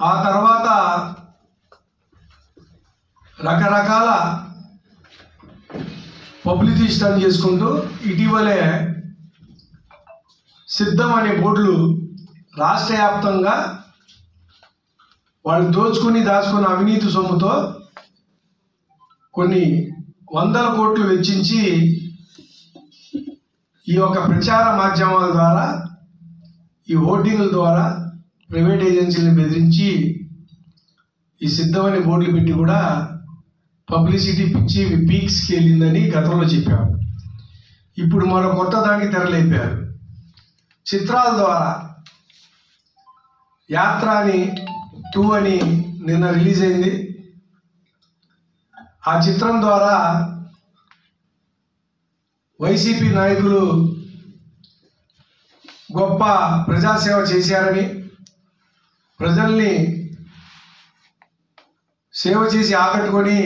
ఆ తర్వాత రకరకాల పబ్లిసిటీ స్టంట్ చేసుకుంటూ ఇటీవలే సిద్ధం అనే బోర్డులు రాష్ట్ర వ్యాప్తంగా వాళ్ళు దాచుకున్న అవినీతి సొమ్ముతో కొన్ని వందల కోట్లు వెచ్చించి ఈ యొక్క ప్రచార మాధ్యమాల ద్వారా, ఈ హోర్డింగ్ల ద్వారా ప్రైవేట్ ఏజెన్సీలను బెదిరించి ఈ సిద్ధం అనే బోర్డులు పెట్టి కూడా పబ్లిసిటీ పిచ్చి పీక్స్కి వెళ్ళిందని గతంలో చెప్పారు. ఇప్పుడు మరో కొత్త దానికి తెరలేపారు. చిత్రాల ద్వారా యాత్ర అని 2 అని నిన్న రిలీజ్ అయింది. ఆ చిత్రం ద్వారా వైసీపీ నాయకులు గొప్ప ప్రజాసేవ చేశారని, ప్రజల్ని సేవ చేసి ఆకట్టుకొని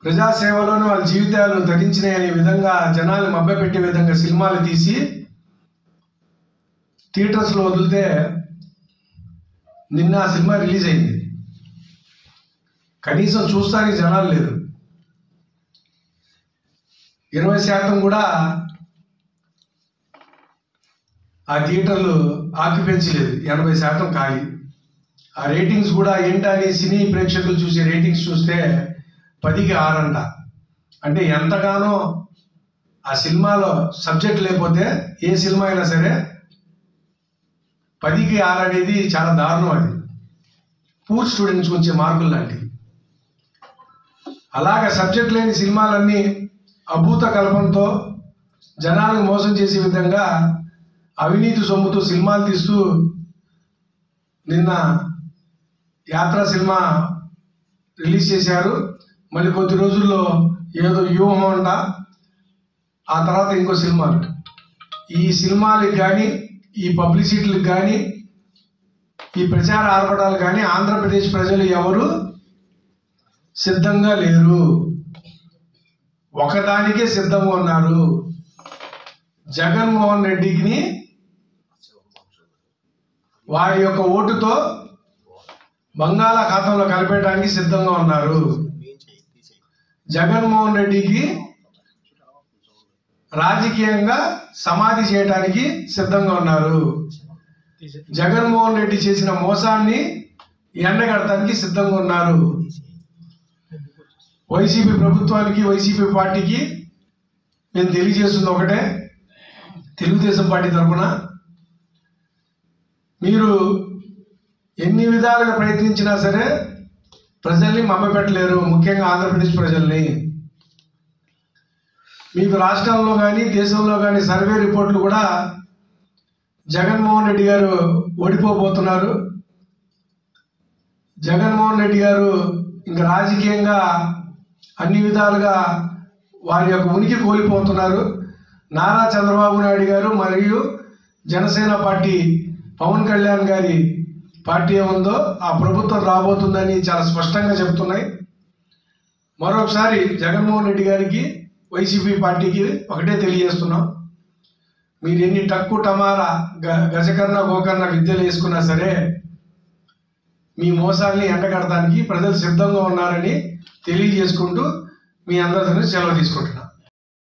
ప్రజాసేవలోనే వాళ్ళ జీవితాలు ధరించినాయనే విధంగా జనాలు మభ్యపెట్టే విధంగా సినిమాలు తీసి థియేటర్స్లో వదిలితే నిన్న ఆ సినిమా రిలీజ్ అయింది. కనీసం చూస్తానికి జనాలు లేరు. 20% కూడా ఆ థియేటర్లు ఆక్యుపెన్సీ లేదు, 80% ఖాళీ. ఆ రేటింగ్స్ కూడా ఏంటని సినీ ప్రేక్షకులు చూసే రేటింగ్స్ చూస్తే 10కి 6 అంట. అంటే ఎంతగానో ఆ సినిమాలో సబ్జెక్ట్ లేకపోతే ఏ సినిమా అయినా సరే 10కి 6 అనేది చాలా దారుణం. అది పూర్ స్టూడెంట్స్కి వచ్చే మార్కులు లాంటివి. అలాగే సబ్జెక్ట్ లేని సినిమాలన్నీ అభూత కల్పనతో జనాలను మోసం చేసే విధంగా అవినీతి సొమ్ముతో సినిమాలు తీస్తూ నిన్న యాత్ర సినిమా రిలీజ్ చేశారు. మళ్ళీ కొద్ది రోజుల్లో ఏదో వ్యూహం అంట, ఆ తర్వాత ఇంకో సినిమాలు. ఈ సినిమాలకు కానీ, ఈ పబ్లిసిటీలకు కానీ, ఈ ప్రచార ఆర్భటాలు కానీ ఆంధ్రప్రదేశ్ ప్రజలు ఎవరు సిద్ధంగా లేరు. ఒకదానికే సిద్ధంగా ఉన్నారు. జగన్మోహన్ రెడ్డికి వారి యొక్క ఓటుతో బంగాళాఖాతంలో కలిపేయడానికి సిద్ధంగా ఉన్నారు. జగన్మోహన్ రెడ్డికి రాజకీయంగా సమాధి చేయడానికి సిద్ధంగా ఉన్నారు. జగన్మోహన్ రెడ్డి చేసిన మోసాన్ని ఎండగడటానికి సిద్ధంగా ఉన్నారు. వైసీపీ ప్రభుత్వానికి, వైసీపీ పార్టీకి నేను తెలియజేస్తుంది ఒకటే, తెలుగుదేశం పార్టీ తరఫున మీరు ఎన్ని విధాలుగా ప్రయత్నించినా సరే ప్రజల్ని మభ్యపెట్టలేరు. ముఖ్యంగా ఆంధ్రప్రదేశ్ ప్రజల్ని. మీకు రాష్ట్రంలో కానీ దేశంలో కానీ సర్వే రిపోర్ట్లు కూడా జగన్మోహన్ రెడ్డి గారు ఓడిపోబోతున్నారు, జగన్మోహన్ రెడ్డి గారు ఇంకా రాజకీయంగా అన్ని విధాలుగా వారి యొక్క ఉనికి కోల్పోతున్నారు, నారా చంద్రబాబు నాయుడు గారు మరియు జనసేన పార్టీ పవన్ కళ్యాణ్ గారి పార్టీ ఏముందో ఆ ప్రభుత్వం రాబోతుందని చాలా స్పష్టంగా చెబుతున్నాయి. మరొకసారి జగన్మోహన్ రెడ్డి గారికి, వైసీపీ పార్టీకి ఒకటే తెలియజేస్తున్నాం, మీరు ఎన్ని టక్కు టమారా గజకర్ణ గోకర్ణ విద్యలు వేసుకున్నా సరే మీ మోసాల్ని ఎండగడటానికి ప్రజలు సిద్ధంగా ఉన్నారని తెలియజేసుకుంటూ మీ అందరితో సెలవు తీసుకుంటున్నాను.